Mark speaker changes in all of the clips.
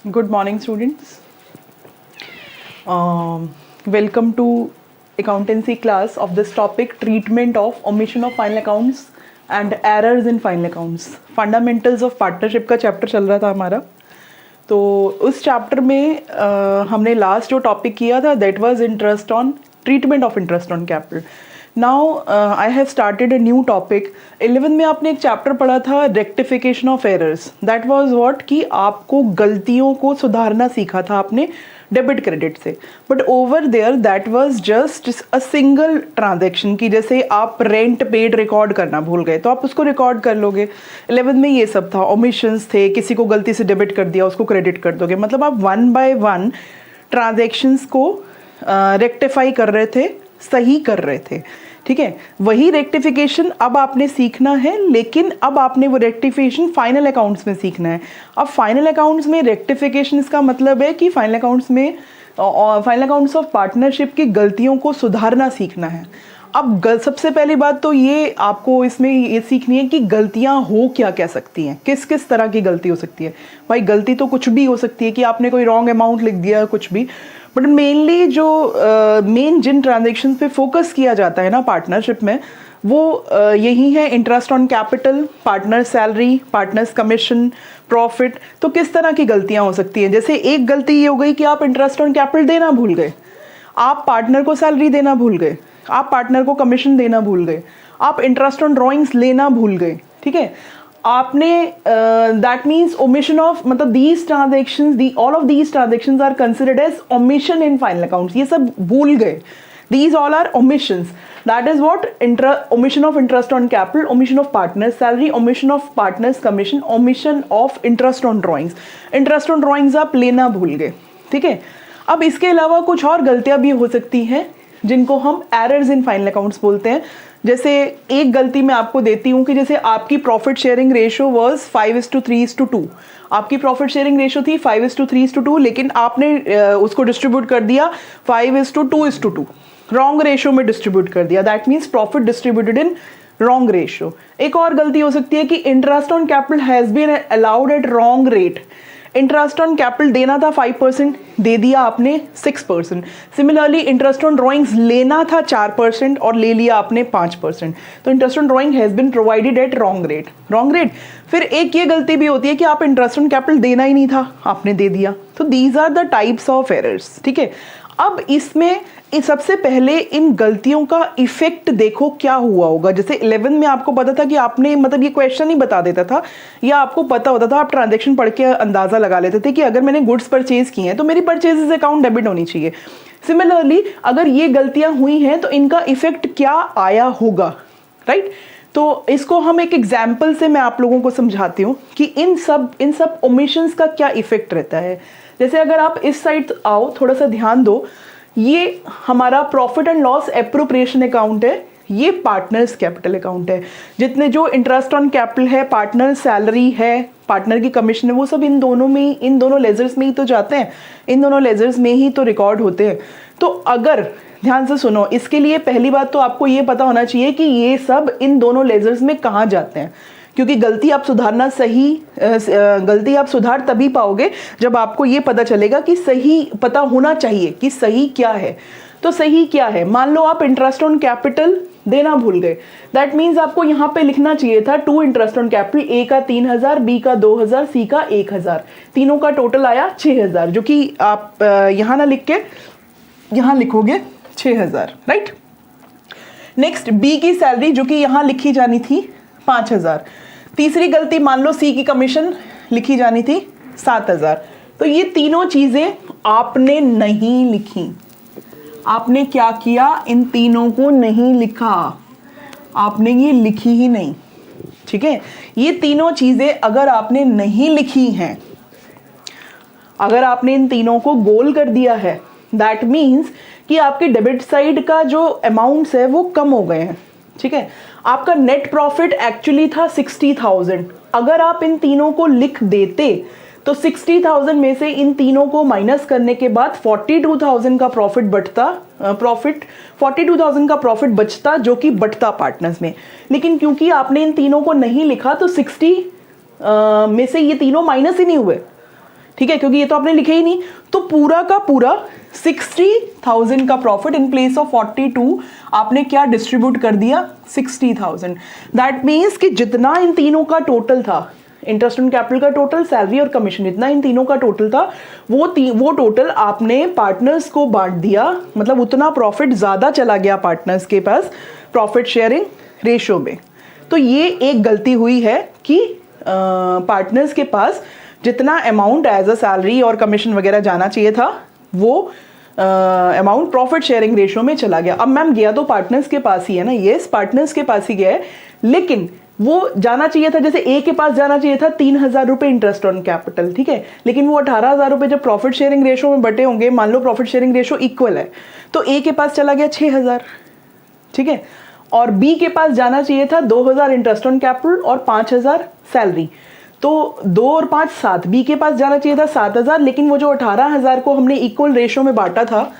Speaker 1: Good morning, students. Welcome to accountancy class of this topic, treatment of omission of final accounts and errors in final accounts. Fundamentals of partnership का chapter चल रहा था हमारा. तो उस chapter में हमने लास्ट जो टॉपिक किया था that was interest on treatment of interest on capital. Now I have started a new topic. 11 में आपने एक चैप्टर पढ़ा था rectification of errors. That was what कि आपको गलतियों को सुधारना सीखा था आपने डेबिट क्रेडिट से. But over there that was just a single transaction की जैसे आप रेंट पेड रिकॉर्ड करना भूल गए तो आप उसको रिकॉर्ड कर लोगे. 11 में ये सब था, ओमिशंस थे, किसी को गलती से डेबिट कर दिया उसको क्रेडिट कर दोगे. मतलब आप 1 बाय 1 ट्रांजैक्शंस को रेक्टिफाई कर रहे थे, सही कर रहे थे. ठीक है, वही रेक्टिफिकेशन अब आपने सीखना है, लेकिन अब आपने वो रेक्टिफिकेशन फाइनल अकाउंट्स में सीखना है. अब फाइनल अकाउंट्स में रेक्टिफिकेशन इसका मतलब है कि फाइनल अकाउंट्स ऑफ पार्टनरशिप की गलतियों को सुधारना सीखना है. अब सबसे पहली बात तो ये आपको इसमें ये सीखनी है कि गलतियां हो क्या क्या सकती हैं, किस किस तरह की गलती हो सकती है. भाई गलती तो कुछ भी हो सकती है कि आपने कोई रॉन्ग अमाउंट लिख दिया, कुछ भी. बट मेनली जो जिन ट्रांजेक्शन पे फोकस किया जाता है ना पार्टनरशिप में, वो यही है interest on capital, partner salary, partners commission, profit. तो किस तरह की गलतियां हो सकती हैं. जैसे एक गलती ये हो गई कि आप इंटरेस्ट ऑन कैपिटल देना भूल गए, आप पार्टनर को सैलरी देना भूल गए, आप पार्टनर को कमीशन देना भूल गए, आप इंटरेस्ट ऑन ड्रॉइंग्स लेना भूल गए. ठीक है, आपने दैट मीन्स ओमिशन ऑफ, मतलब these transactions, all of these transactions are considered as omission in final accounts. ये सब भूल गए, these all are omissions. That is what omission of interest on capital, omission of partners salary, omission of partners commission, omission of interest on drawings. Interest on drawings आप लेना भूल गए. ठीक है, अब इसके अलावा कुछ और गलतियां भी हो सकती हैं जिनको हम एरर्स इन फाइनल अकाउंट्स बोलते हैं. जैसे एक गलती मैं आपको देती हूँ कि जैसे आपकी प्रॉफिट शेयरिंग रेशियो वाज 5:3:2. आपकी प्रॉफिट शेयरिंग रेशियो थी 5:3:2, लेकिन आपने उसको डिस्ट्रीब्यूट कर दिया 5:2:2. रॉन्ग रेशियो में डिस्ट्रीब्यूट कर दिया. That means profit distributed in wrong ratio. एक और गलती हो सकती है कि interest on capital has been allowed at wrong rate. Interest on capital देना था 5%, दे दिया आपने 6%. सिमिलरली इंटरेस्ट ऑन ड्रॉइंग्स लेना था 4% और ले लिया आपने 5%. तो interest on drawing has been provided at wrong rate. फिर एक ये गलती भी होती है कि आप इंटरेस्ट ऑन कैपिटल देना ही नहीं था, आपने दे दिया. तो these are the types of errors. ठीक है, अब इसमें सबसे पहले इन गलतियों का इफेक्ट देखो क्या हुआ होगा. जैसे 11 में आपको पता था कि आपने, मतलब ये क्वेश्चन ही बता देता था या आपको पता होता था, आप ट्रांजैक्शन पढ़ के अंदाजा लगा लेते थे कि अगर मैंने गुड्स परचेज किए हैं तो मेरी परचेजेस अकाउंट डेबिट होनी चाहिए. सिमिलरली अगर ये गलतियां हुई हैं तो इनका इफेक्ट क्या आया होगा, राइट. तो इसको हम एक एग्जाम्पल से मैं आप लोगों को समझाती हूँ कि इन सब ओमिशंस का क्या इफेक्ट रहता है. जैसे अगर आप इस साइड आओ, थोड़ा सा ध्यान दो, ये हमारा profit and loss appropriation account है, ये पार्टनर्स कैपिटल अकाउंट है. जितने जो इंटरेस्ट ऑन कैपिटल है, पार्टनर सैलरी है, पार्टनर की कमीशन है, वो सब इन दोनों लेजर्स में ही तो जाते हैं, इन दोनों लेजर्स में ही तो रिकॉर्ड होते हैं. तो अगर ध्यान से सुनो, इसके लिए पहली बात तो आपको ये पता होना चाहिए कि ये सब इन दोनों लेजर्स में कहाँ जाते हैं, क्योंकि गलती आप सुधार तभी पाओगे जब आपको ये पता चलेगा कि सही पता होना चाहिए कि सही क्या है. तो सही क्या है, मान लो आप इंटरेस्ट ऑन कैपिटल देना भूल गए. दैट मीन्स आपको यहाँ पे लिखना चाहिए था 2 इंटरेस्ट ऑन कैपिटल, ए का 3,000, बी का 2,000, सी का 1,000. तीनों का टोटल आया 6,000, जो कि आप यहाँ ना लिख के यहाँ लिखोगे 6,000, राइट. नेक्स्ट बी की सैलरी जो कि यहाँ लिखी जानी थी 5,000. तीसरी गलती, मान लो सी की कमीशन लिखी जानी थी 7,000. तो ये तीनों चीजें आपने नहीं लिखी. आपने क्या किया, इन तीनों को नहीं लिखा, आपने ये लिखी ही नहीं. ठीक है, ये तीनों चीजें अगर आपने नहीं लिखी हैं, अगर आपने इन तीनों को गोल कर दिया है, दैट मीन्स कि आपके डेबिट साइड का जो अमाउंट्स है वो कम हो गए हैं. ठीक है, आपका नेट प्रॉफिट एक्चुअली था 60,000. अगर आप इन तीनों को लिख देते तो 60,000 में से इन तीनों को माइनस करने के बाद 42,000 का प्रॉफिट बचता, 42,000 का प्रॉफिट बचता, जो कि बटता पार्टनर्स में. लेकिन क्योंकि आपने इन तीनों को नहीं लिखा तो 60 में से ये तीनों माइनस ही नहीं हुए. ठीक है, क्योंकि ये तो आपने लिखे ही नहीं। तो पूरा का पूरा 60,000 का प्रॉफिट इन प्लेस ऑफ 42 आपने क्या डिस्ट्रीब्यूट कर दिया, 60,000। दैट मीन्स कि जितना इन तीनों का टोटल था, इंटरेस्ट ऑन कैपिटल का टोटल, सैलरी और कमीशन, इतना इन तीनों का टोटल था, वो टोटल आपने पार्टनर्स को बांट दिया। मतलब उतना प्रॉफिट ज्यादा चला गया पार्टनर्स के पास प्रॉफिट शेयरिंग रेशियो में। तो ये एक गलती हुई है कि पार्टनर्स के पास जितना अमाउंट एज अ सैलरी और कमीशन वगैरह जाना चाहिए था, वो अमाउंट प्रॉफिट शेयरिंग रेशियो में चला गया। अब मैम गया तो पार्टनर्स के पास ही है ना, यस पार्टनर्स के पास ही गया है, लेकिन वो जाना चाहिए था, जैसे ए के पास जाना चाहिए था 3,000 रुपए इंटरेस्ट ऑन कैपिटल, ठीक है, लेकिन वो 18,000 रुपए जब प्रॉफिट शेयरिंग रेशियो में बटे होंगे, मान लो प्रॉफिट शेयरिंग रेशियो इक्वल है, तो ए के पास चला गया 6,000, ठीक है, और बी के पास जाना चाहिए था 2,000 इंटरेस्ट ऑन कैपिटल और 5,000 सैलरी, तो 2 और 5 7, बी के पास जाना चाहिए था 7,000, लेकिन वो जो 18,000 को हमने इक्वल रेशियो में बांटा था,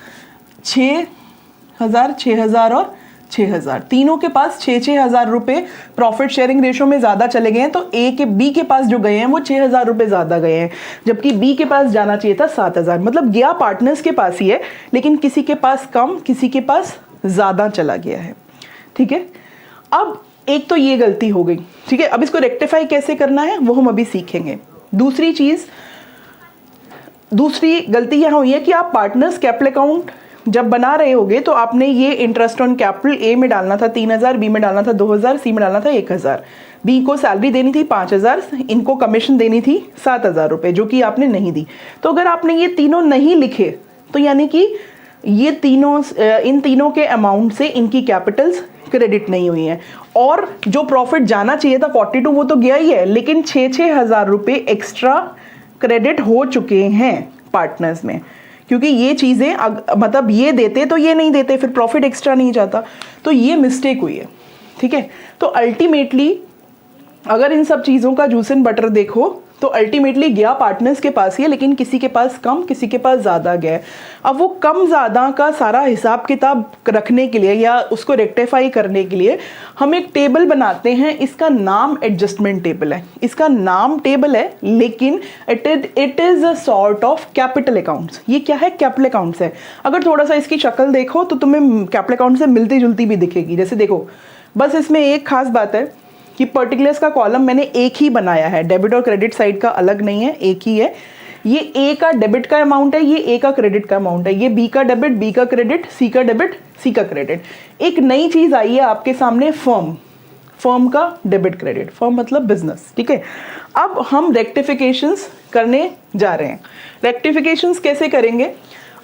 Speaker 1: 6,000 6,000 और 6,000, तीनों के पास 6,000 रुपए प्रॉफिट शेयरिंग रेशियो में ज्यादा चले गए हैं। तो ए के बी के पास जो गए हैं वो 6,000 रुपए ज्यादा गए हैं, जबकि बी के पास जाना चाहिए था 7,000। मतलब गया पार्टनर्स के पास ही है, लेकिन किसी के पास कम, किसी के पास ज्यादा चला गया है, ठीक है। अब एक तो ये गलती हो गई, ठीक है, अब इसको रेक्टिफाई कैसे करना है वो हम अभी सीखेंगे। दूसरी गलती यहां हुई है कि आप पार्टनर्स कैपिटल अकाउंट जब बना रहे होगे तो आपने ये इंटरेस्ट ऑन कैपिटल ए में डालना था 3,000, बी में डालना था 2,000, सी में डालना था 1,000, बी को सैलरी देनी थी 5,000, इनको कमीशन देनी थी 7,000 रुपए, जो कि आपने नहीं दी। तो अगर आपने ये तीनों नहीं लिखे तो यानी कि ये तीनों, इन तीनों के अमाउंट से इनकी कैपिटल्स क्रेडिट नहीं हुई है, और जो प्रॉफिट जाना चाहिए था 42 वो तो गया ही है, लेकिन 6,000 रुपए एक्स्ट्रा क्रेडिट हो चुके हैं पार्टनर्स में, क्योंकि ये चीजें मतलब ये देते तो ये नहीं देते, फिर प्रॉफिट एक्स्ट्रा नहीं जाता, तो ये मिस्टेक हुई है, ठीक है। तो अल्टीमेटली अगर इन सब चीजों का जूस एंड बटर देखो तो अल्टीमेटली गया पार्टनर्स के पास ही है, लेकिन किसी के पास कम, किसी के पास ज्यादा गया। अब वो कम ज्यादा का सारा हिसाब किताब रखने के लिए या उसको रेक्टिफाई करने के लिए हम एक टेबल बनाते हैं, इसका नाम एडजस्टमेंट टेबल है। इसका नाम टेबल है, लेकिन it is a sort of capital accounts. ये क्या है, कैपिटल अकाउंट्स है। अगर थोड़ा सा इसकी शक्ल देखो तो तुम्हें कैपिटल अकाउंट से मिलती जुलती भी दिखेगी। जैसे देखो, बस इसमें एक खास बात है कि पर्टिकुलर्स का कॉलम मैंने एक ही बनाया है, डेबिट और क्रेडिट साइड का अलग नहीं है, एक ही है। ये ए का डेबिट का अमाउंट है, ये ए का क्रेडिट का अमाउंट है, ये बी का डेबिट, बी का क्रेडिट, सी का डेबिट, सी का क्रेडिट। एक नई चीज आई है आपके सामने, फर्म का डेबिट क्रेडिट, फर्म मतलब बिजनेस, ठीक है। अब हम रेक्टिफिकेशंस करने जा रहे हैं। रेक्टिफिकेशंस कैसे करेंगे,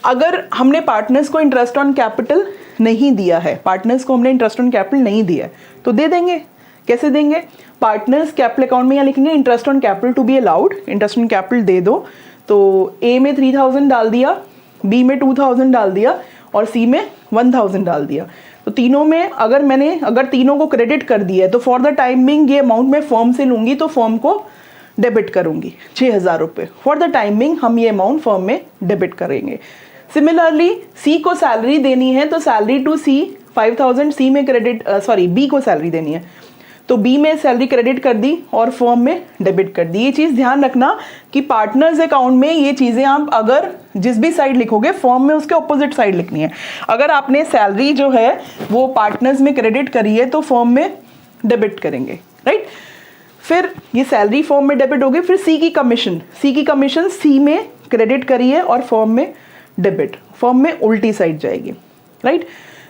Speaker 1: अगर हमने पार्टनर्स को इंटरेस्ट ऑन कैपिटल नहीं दिया है, पार्टनर्स को हमने इंटरेस्ट ऑन कैपिटल नहीं दिया है, तो दे देंगे। कैसे देंगे, पार्टनर्स कैपिटल अकाउंट में यहाँ लिखेंगे interest on capital to be allowed, interest on capital दे दो। तो ए में 3,000 डाल दिया, बी में 2,000 डाल दिया और सी में 1,000 डाल दिया। तो तीनों में अगर तीनों को क्रेडिट कर दिया है तो फॉर द टाइमिंग ये अमाउंट मैं फर्म से लूंगी तो फर्म को डेबिट करूंगी 6,000 रुपये। फॉर द टाइमिंग हम ये अमाउंट फर्म में डेबिट करेंगे। सिमिलरली सी को सैलरी देनी है तो सैलरी टू सी 5,000, सी में क्रेडिट बी को सैलरी देनी है तो बी में सैलरी क्रेडिट कर दी और फर्म में डेबिट कर दी। ये चीज ध्यान रखना कि पार्टनर्स अकाउंट में ये चीजें आप अगर जिस भी साइड लिखोगे फर्म में उसके ऑपोजिट साइड लिखनी है। अगर आपने सैलरी जो है वो पार्टनर्स में क्रेडिट करी है तो फर्म में डेबिट करेंगे, राइट। फिर ये सैलरी फर्म में डेबिट होगी। फिर सी की कमीशन सी में क्रेडिट करी है और फर्म में डेबिट, फर्म में उल्टी साइड जाएगी, राइट।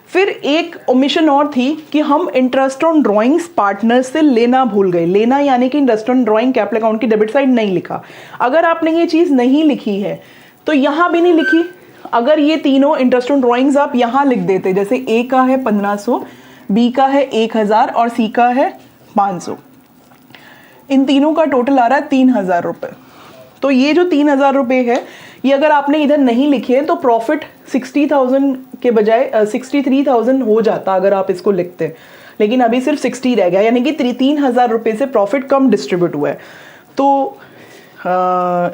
Speaker 1: फिर एक ओमिशन और थी कि हम इंटरेस्ट ऑन ड्राइंग्स पार्टनर से लेना भूल गए। लेना यानी कि interest on drawing capital account की डेबिट साइड नहीं लिखा। अगर आपने ये चीज नहीं लिखी है तो यहां भी नहीं लिखी। अगर ये तीनों इंटरेस्ट ऑन ड्राइंग्स आप यहां लिख देते, जैसे ए का है 1,500, बी का है 1,000 और सी का है 500, इन तीनों का टोटल आ रहा है 3,000 रुपए। तो ये जो 3,000 रुपए है ये अगर आपने इधर नहीं लिखे तो प्रॉफिट 60,000 के बजाय 63,000 हो जाता अगर आप इसको लिखते, लेकिन अभी सिर्फ 60 रह गया, यानी कि 3,000 रुपए से प्रॉफिट कम डिस्ट्रीब्यूट हुआ है। तो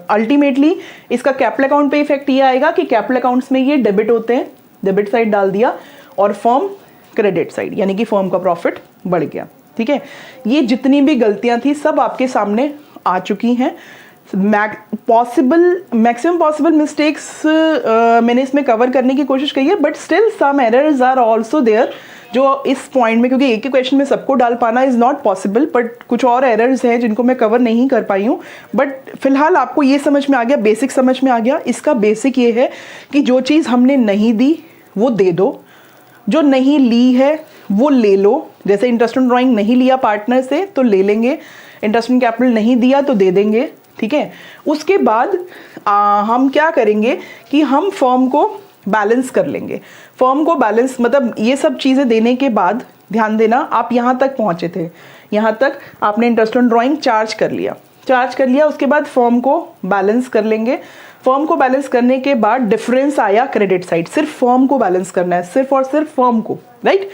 Speaker 1: अल्टीमेटली इसका कैपिटल अकाउंट पे इफेक्ट ये आएगा कि कैपिटल अकाउंट्स में ये डेबिट होते हैं, डेबिट साइड डाल दिया, और फर्म क्रेडिट साइड, यानी कि फर्म का प्रॉफिट बढ़ गया, ठीक है। ये जितनी भी गलतियां थी सब आपके सामने आ चुकी हैं। मैक्सिमम पॉसिबल मिस्टेक्स मैंने इसमें कवर करने की कोशिश की है, but still some errors are also there जो इस पॉइंट में, क्योंकि एक ही क्वेश्चन में सबको डाल पाना इज़ नॉट पॉसिबल, बट कुछ और एरर्स हैं जिनको मैं कवर नहीं कर पाई हूँ। बट फिलहाल आपको ये समझ में आ गया, बेसिक समझ में आ गया। इसका बेसिक ये है कि जो चीज़ हमने नहीं दी वो दे दो, जो नहीं ली है वो ले लो। जैसे इंटरेस्ट ऑन ड्राइंग नहीं लिया पार्टनर से तो ले लेंगे, इंटरेस्ट ऑन कैपिटल नहीं दिया तो दे देंगे, ठीक है। उसके बाद हम क्या करेंगे कि हम फर्म को बैलेंस कर लेंगे। फर्म को बैलेंस मतलब ये सब चीज़ें देने के बाद, ध्यान देना आप यहाँ तक पहुँचे थे, यहाँ तक आपने इंटरेस्ट ऑन ड्राइंग चार्ज कर लिया, उसके बाद फर्म को बैलेंस कर लेंगे। फर्म को बैलेंस करने के बाद डिफरेंस आया क्रेडिट साइड, सिर्फ फर्म को बैलेंस करना है, सिर्फ और सिर्फ फर्म को, राइट।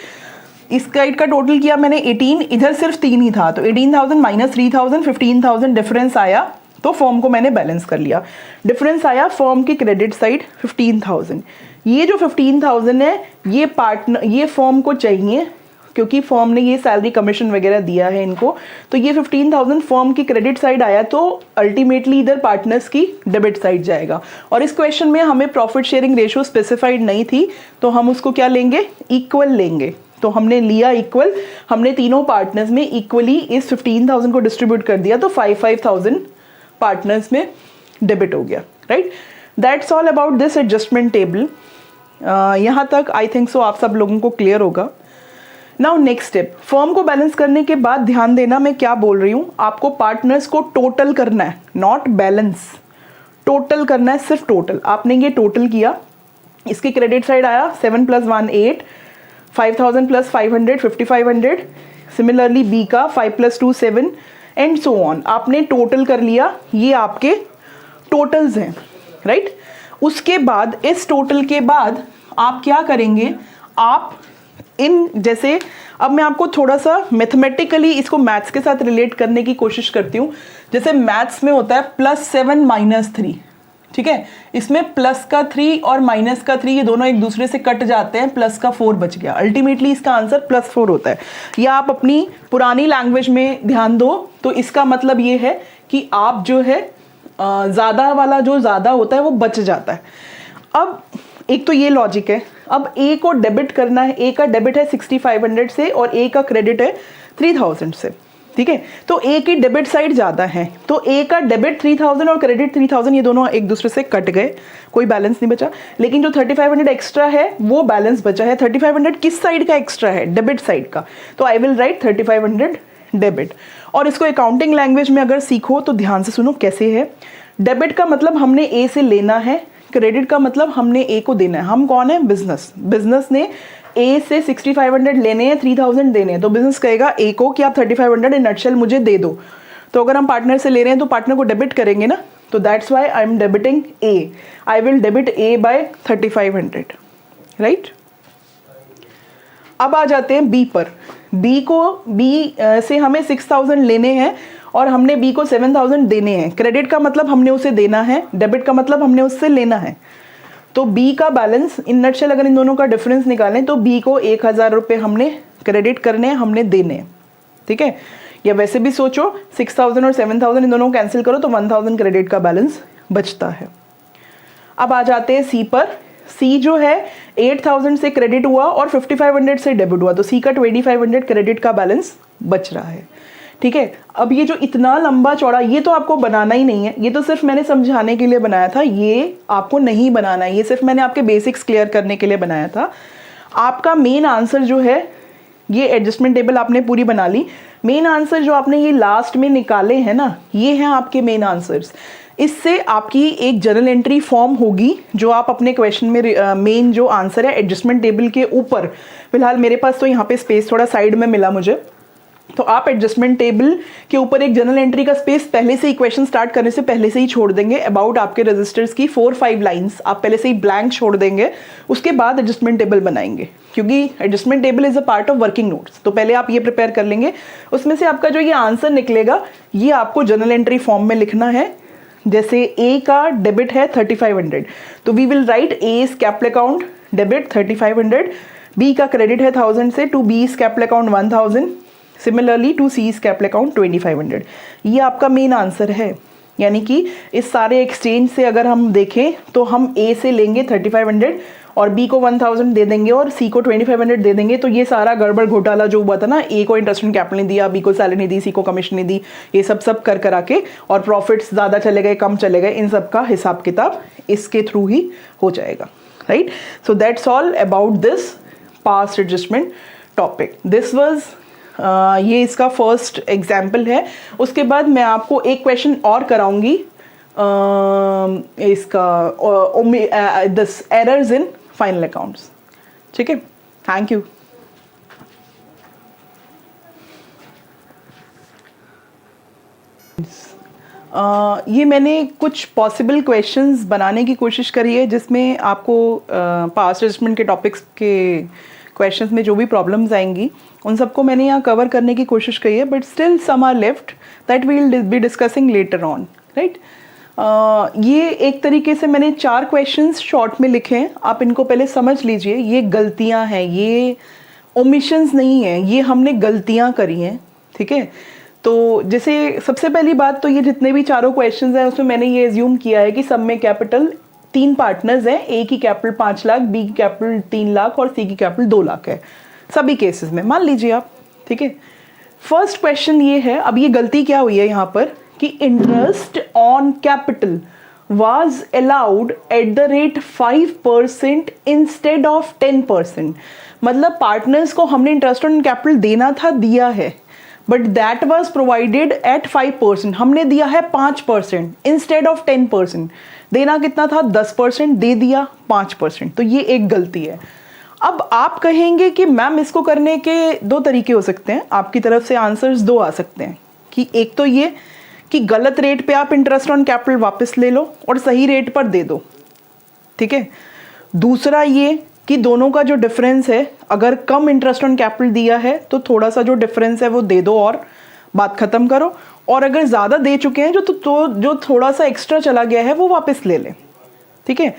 Speaker 1: इस साइड का टोटल किया मैंने 18, इधर सिर्फ 3 ही था, तो 18,000 माइनस 3,000 15,000 डिफरेंस आया, तो फर्म को मैंने बैलेंस कर लिया। डिफरेंस आया फर्म की क्रेडिट साइड 15,000। ये जो 15,000 है ये फर्म को चाहिए, क्योंकि फर्म ने ये सैलरी कमीशन वगैरह दिया है इनको, तो ये 15,000 फर्म की क्रेडिट साइड आया, तो अल्टीमेटली इधर पार्टनर्स की डेबिट साइड जाएगा। और इस क्वेश्चन में हमें प्रॉफिट शेयरिंग रेशियो स्पेसिफाइड नहीं थी, तो हम उसको क्या लेंगे, इक्वल लेंगे। तो हमने लिया इक्वल, हमने तीनों पार्टनर्स में इक्वली इस 15,000 को डिस्ट्रीब्यूट कर दिया, तो 5,000 पार्टनर्स में डेबिट हो गया, right. That's all about this adjustment table. यहाँ तक आई थिंक सो आप सब लोगों को क्लियर होगा। नाउ नेक्स्ट स्टेप, फर्म को बैलेंस करने के बाद ध्यान देना मैं क्या बोल रही हूँ, आपको पार्टनर्स को टोटल करना है, नॉट बैलेंस, टोटल करना है, सिर्फ टोटल। आपने ये टोटल किया, इसकी क्रेडिट साइड आया 7 + 1 8, 5,000 + 500 5,500। सिमिलरली बी का 5 + 2 7 एंड सो ऑन। आपने टोटल कर लिया, ये आपके टोटल्स हैं, राइट। उसके बाद इस टोटल के बाद आप क्या करेंगे, आप इन जैसे अब मैं आपको थोड़ा सा मैथमेटिकली इसको मैथ्स के साथ रिलेट करने की कोशिश करती हूँ। जैसे मैथ्स में होता है +7 - 3, ठीक है। इसमें प्लस का 3 और माइनस का 3 ये दोनों एक दूसरे से कट जाते हैं, प्लस का 4 बच गया। अल्टीमेटली इसका आंसर +4 होता है। या आप अपनी पुरानी लैंग्वेज में ध्यान दो तो इसका मतलब ये है कि आप जो है ज़्यादा वाला जो ज़्यादा होता है वो बच जाता है। अब एक तो ये लॉजिक है। अब ए को डेबिट करना है, ए का डेबिट है 6,500 से और ए का क्रेडिट है 3,000 से, ठीक है। तो ए की डेबिट साइड ज़्यादा है, तो ए का डेबिट 3,000 और क्रेडिट 3,000 ये दोनों एक दूसरे से कट गए, कोई बैलेंस नहीं बचा। लेकिन जो 3,500 एक्स्ट्रा है वो बैलेंस बचा है। 3,500 किस साइड का एक्स्ट्रा है, डेबिट साइड का, तो आई विल राइट 3,500 डेबिट। और इसको अकाउंटिंग लैंग्वेज में अगर सीखो तो ध्यान से सुनो कैसे है। डेबिट का मतलब हमने ए से लेना है, क्रेडिट का मतलब हमने ए को देना है। हम कौन है, बिजनेस ने ए से 6,500 लेने हैं, 3,000 देने हैं, तो बिजनेस कहेगा ए को कि आप 3,500 इन नटशेल मुझे दे दो। तो अगर हम पार्टनर से ले रहे हैं तो पार्टनर को डेबिट करेंगे ना, तो that's why I am debiting A, I will debit A by 3,500, right. अब आ जाते हैं बी पर। बी से हमें 6,000 लेने हैं और हमने बी को 7,000 देने हैं। क्रेडिट का मतलब हमने उसे देना है, डेबिट का मतलब हमने उससे लेना है। तो बी का बैलेंस इन नटशेल अगर इन दोनों का डिफरेंस निकालें तो बी को 1,000 रुपये हमने क्रेडिट करने हैं, हमने देने हैं, ठीक है। या वैसे भी सोचो 6,000 और 7,000 इन दोनों को कैंसिल करो तो 1,000 क्रेडिट का बैलेंस बचता है। अब आ जाते हैं सी पर। सी जो है 8,000 से क्रेडिट हुआ और 5,500 से डेबिट हुआ, तो सी का 2,500 क्रेडिट का बैलेंस बच रहा है, ठीक है। अब ये जो इतना लंबा चौड़ा, ये तो आपको बनाना ही नहीं है, ये तो सिर्फ मैंने समझाने के लिए बनाया था, ये आपको नहीं बनाना है, ये सिर्फ मैंने आपके बेसिक्स क्लियर करने के लिए बनाया था। आपका मेन आंसर जो है, ये एडजस्टमेंट टेबल आपने पूरी बना ली। मेन आंसर जो आपने ये लास्ट में निकाले हैं ना, ये हैं आपके मेन आंसर्स। इससे आपकी एक जर्नल एंट्री फॉर्म होगी जो आप अपने क्वेश्चन में मेन जो आंसर है एडजस्टमेंट टेबल के ऊपर, फिलहाल मेरे पास तो यहाँ पे स्पेस थोड़ा साइड में मिला मुझे, तो आप एडजस्टमेंट टेबल के ऊपर एक जर्नल एंट्री का स्पेस पहले से ही क्वेश्चन स्टार्ट करने से पहले से ही छोड़ देंगे। अबाउट आपके रजिस्टर्स की 4-5 लाइंस आप पहले से ही ब्लैंक छोड़ देंगे, उसके बाद एडजस्टमेंट टेबल बनाएंगे, क्योंकि adjustment table is a part of working notes. तो पहले आप ये प्रिपेयर कर लेंगे, उसमें से आपका जो ये आंसर निकलेगा ये आपको जर्नल एंट्री फॉर्म में लिखना है। जैसे ए का डेबिट है 3,500, तो we will write A is capital account debit 3,500, B का क्रेडिट है 1,000 से, to B is capital account 1,000, similarly to C is capital account 2,500। ये आपका मेन आंसर है। यानी कि इस सारे एक्सचेंज से अगर हम देखें तो हम ए से लेंगे 3500 और बी को 1000 दे देंगे और सी को 2500 दे देंगे, तो ये सारा गड़बड़ घोटाला जो हुआ था ना, ए को इंटरेस्ट ऑन कैपिटल नहीं दिया, बी को सैलरी नहीं दी, सी को कमीशन नहीं दी, ये सब कर करा के और प्रॉफिट्स ज़्यादा चले गए कम चले गए, इन सब का हिसाब किताब इसके थ्रू ही हो जाएगा, right. So that's all about this past adjustment topic. This was ये इसका फर्स्ट एग्जाम्पल है। उसके बाद मैं आपको एक क्वेश्चन और कराऊंगी इसका this errors in final accounts, ठीक है। Thank you. ये मैंने कुछ पॉसिबल क्वेश्चंस बनाने की कोशिश करी है जिसमें आपको पास्ट एडजस्टमेंट के टॉपिक्स के क्वेश्चंस में जो भी प्रॉब्लम्स आएंगी उन सबको मैंने यहाँ कवर करने की कोशिश की है, but still some are left that we will be discussing later on, right. ये एक तरीके से मैंने 4 क्वेश्चंस शॉर्ट में लिखे हैं, आप इनको पहले समझ लीजिए। ये गलतियां हैं, ये ओमिशंस नहीं है, ये हमने गलतियां करी हैं, ठीक है। तो जैसे सबसे पहली बात तो ये जितने भी चारों क्वेश्चंस हैं उसमें मैंने ये एज्यूम किया है कि सब में कैपिटल 3 पार्टनर्स हैं, ए की कैपिटल 5 लाख, बी की कैपिटल 3 लाख और सी की कैपिटल 2 लाख है सभी केसेस में, मान लीजिए आप, ठीक है। फर्स्ट क्वेश्चन ये है, अब ये गलती क्या हुई है यहाँ पर कि interest on capital was allowed at the rate 5% instead of 10%। मतलब पार्टनर्स को हमने इंटरेस्ट ऑन कैपिटल देना था, दिया है, but that was provided eight 5%, हमने दिया है 5% इंस्टेड ऑफ 10%। देना कितना था? 10%, दे दिया 5%, तो ये एक गलती है। अब आप कहेंगे कि मैम इसको करने के 2 तरीके हो सकते हैं, आपकी तरफ से आंसर्स 2 आ सकते हैं कि एक तो ये कि गलत रेट पे आप इंटरेस्ट ऑन कैपिटल वापस ले लो और सही रेट पर दे दो, ठीक है। दूसरा ये कि दोनों का जो डिफरेंस है, अगर कम इंटरेस्ट ऑन कैपिटल दिया है तो थोड़ा सा जो डिफरेंस है वो दे दो और बात खत्म करो, और अगर ज़्यादा दे चुके हैं जो थोड़ा सा एक्स्ट्रा चला गया है वो वापस ले लें, ठीक है।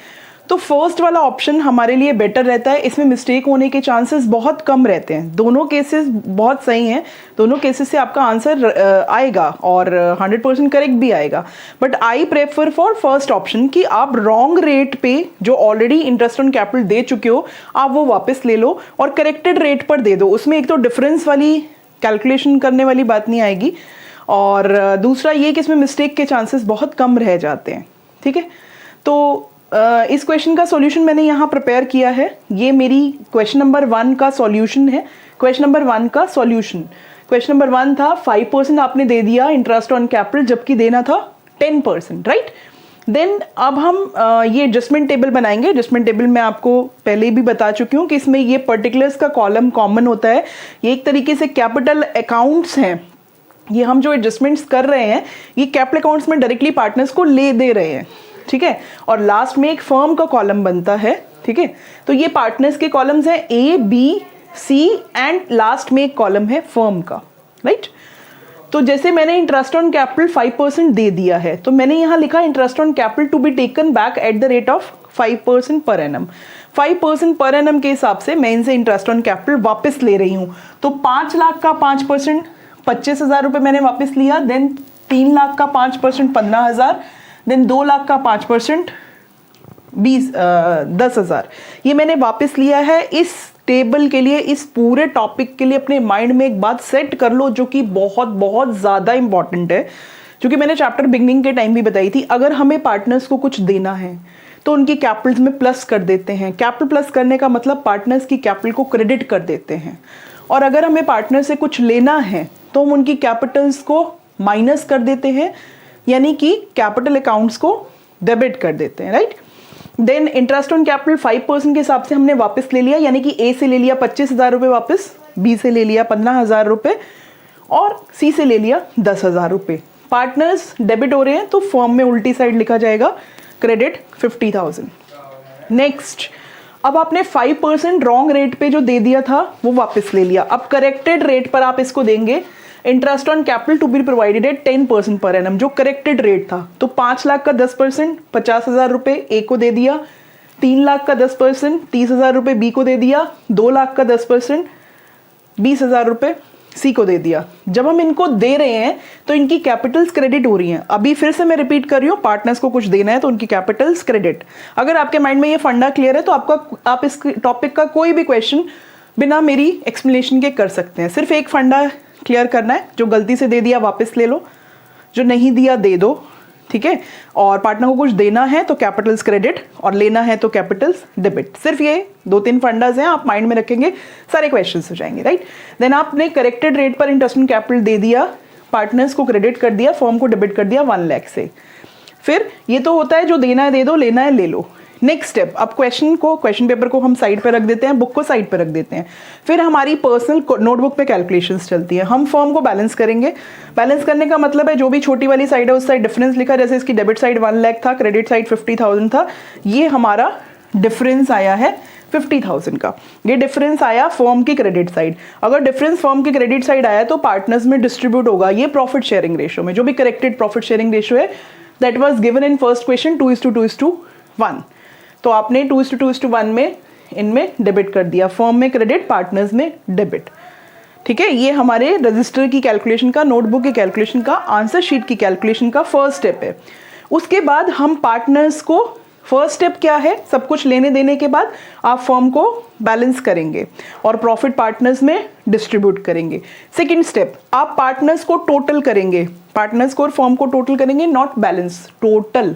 Speaker 1: तो फर्स्ट वाला ऑप्शन हमारे लिए बेटर रहता है, इसमें मिस्टेक होने के चांसेस बहुत कम रहते हैं। दोनों केसेस बहुत सही हैं, दोनों केसेस से आपका आंसर आएगा और 100% करेक्ट भी आएगा, but I prefer for first option कि आप रॉन्ग रेट पे जो ऑलरेडी इंटरेस्ट ऑन कैपिटल दे चुके हो आप वो वापस ले लो और करेक्टेड रेट पर दे दो। उसमें एक तो डिफरेंस वाली कैलकुलेशन करने वाली बात नहीं आएगी, और दूसरा ये कि इसमें मिस्टेक के चांसेस बहुत कम रह जाते हैं, ठीक है। तो इस क्वेश्चन का सॉल्यूशन मैंने यहाँ प्रिपेयर किया है, ये मेरी क्वेश्चन नंबर 1 का सॉल्यूशन है। क्वेश्चन नंबर 1 का सॉल्यूशन, क्वेश्चन नंबर 1 था 5% आपने दे दिया इंटरेस्ट ऑन कैपिटल जबकि देना था 10%, राइट। देन अब हम ये एडजस्टमेंट टेबल बनाएंगे। एडजस्टमेंट टेबल मैं आपको पहले भी बता चुकी हूँ कि इसमें ये पर्टिकुलर्स का कॉलम कॉमन होता है, ये एक तरीके से कैपिटल अकाउंट्स हैं। ये हम जो एडजस्टमेंट्स कर रहे हैं ये कैपिटल अकाउंट्स में डायरेक्टली पार्टनर्स को ले दे रहे हैं, ठीक है। और लास्ट में एक फर्म का कॉलम बनता है, ठीक है। तो ये पार्टनर्स के कॉलम्स हैं ए, बी, सी एंड लास्ट में एक कॉलम है फर्म का, राइट। तो जैसे मैंने इंटरेस्ट ऑन कैपिटल 5% दे दिया है, तो मैंने यहाँ लिखा interest on capital to be taken back at the rate of 5% per annum. 5% per annum के हिसाब से मैं इनसे इंटरेस्ट ऑन कैपिटल वापस ले रही हूँ। तो 5 लाख का 5% 25,000 रुपये मैंने वापस लिया, देन 3 लाख का 5% 15,000, देन 2 लाख का 5% 10,000, ये मैंने वापस लिया है। इस टेबल के लिए, इस पूरे टॉपिक के लिए अपने माइंड में एक बात सेट कर लो जो कि बहुत बहुत ज़्यादा इंपॉर्टेंट है, क्योंकि मैंने चैप्टर बिगनिंग के टाइम भी बताई थी। अगर हमें पार्टनर्स को कुछ देना है तो उनकी कैपिटल्स में प्लस कर देते हैं। कैपिटल प्लस करने का मतलब पार्टनर्स की कैपिटल को क्रेडिट कर देते हैं, और अगर हमें पार्टनर से कुछ लेना है तो हम उनकी कैपिटल्स को माइनस कर देते हैं, यानी कि कैपिटल अकाउंट्स को डेबिट कर देते हैं, right. Then interest on capital 5% के हिसाब से हमने वापस ले लिया, यानी कि ए से ले लिया 25,000 रुपये वापस, बी से ले लिया 15,000 रुपये और सी से ले लिया 10,000 रुपये। पार्टनर्स डेबिट हो रहे हैं तो फर्म में उल्टी साइड लिखा जाएगा क्रेडिट 50,000। नेक्स्ट, अब आपने 5% रॉन्ग रेट पे जो दे दिया था वो वापस ले लिया। अब करेक्टेड रेट पर आप इसको देंगे interest on capital to be provided at 10% per annum, जो करेक्टेड रेट था। तो 5 लाख का 10% 50,000 रुपये ए को दे दिया, 3 लाख का 10% 30,000 रुपये बी को दे दिया, 2 लाख का 10% 20,000 रुपये सी को दे दिया। जब हम इनको दे रहे हैं तो इनकी कैपिटल्स क्रेडिट हो रही हैं। अभी फिर से मैं रिपीट कर रही हूँ, पार्टनर्स को कुछ देना है तो उनकी कैपिटल्स क्रेडिट। अगर आपके माइंड में ये फंडा क्लियर है तो आप इस टॉपिक का कोई भी क्वेश्चन बिना मेरी एक्सप्लेनेशन के कर सकते हैं। सिर्फ एक फंडा क्लियर करना है, जो गलती से दे दिया वापस ले लो, जो नहीं दिया दे दो, ठीक है। और पार्टनर को कुछ देना है तो कैपिटल्स क्रेडिट, और लेना है तो कैपिटल्स डेबिट। सिर्फ ये 2-3 फंडाज हैं, आप माइंड में रखेंगे सारे क्वेश्चंस हो जाएंगे, राइट। देन आपने करेक्टेड रेट पर इंटरेस्ट ऑन कैपिटल दे दिया, पार्टनर्स को क्रेडिट कर दिया, फर्म को डेबिट कर दिया 1 लाख से। फिर ये तो होता है जो देना है दे दो, लेना है ले लो। नेक्स्ट स्टेप, अब क्वेश्चन पेपर को हम साइड पे रख देते हैं, बुक को साइड पे रख देते हैं। फिर हमारी पर्सनल नोटबुक पे कैलकुलेशंस चलती है। हम फर्म को बैलेंस करेंगे। बैलेंस करने का मतलब है जो भी छोटी वाली साइड है उस साइड डिफरेंस लिखा, जैसे इसकी डेबिट साइड 1 लाख था, क्रेडिट साइड 50,000 था, ये हमारा डिफरेंस आया है 50,000 का। ये डिफरेंस आया फर्म की क्रेडिट साइड। अगर डिफरेंस फर्म की क्रेडिट साइड आया तो पार्टनर्स में डिस्ट्रीब्यूट होगा ये प्रॉफिट शेयरिंग रेशियो में, जो भी करेक्टेड प्रॉफिट शेयरिंग रेशियो है that was given in first question 2:2:1। तो आपने 2:2:1 में इनमें डेबिट कर दिया, फर्म में क्रेडिट, पार्टनर्स में डेबिट, ठीक है। ये हमारे रजिस्टर की कैलकुलेशन का, नोटबुक की कैलकुलेशन का, आंसर शीट की कैलकुलेशन का फर्स्ट स्टेप है। उसके बाद हम पार्टनर्स को, फर्स्ट स्टेप क्या है, सब कुछ लेने देने के बाद आप फर्म को बैलेंस करेंगे और प्रॉफिट पार्टनर्स में डिस्ट्रीब्यूट करेंगे। सेकंड स्टेप, आप पार्टनर्स को टोटल करेंगे, पार्टनर्स को और फर्म को टोटल करेंगे, नॉट बैलेंस, टोटल।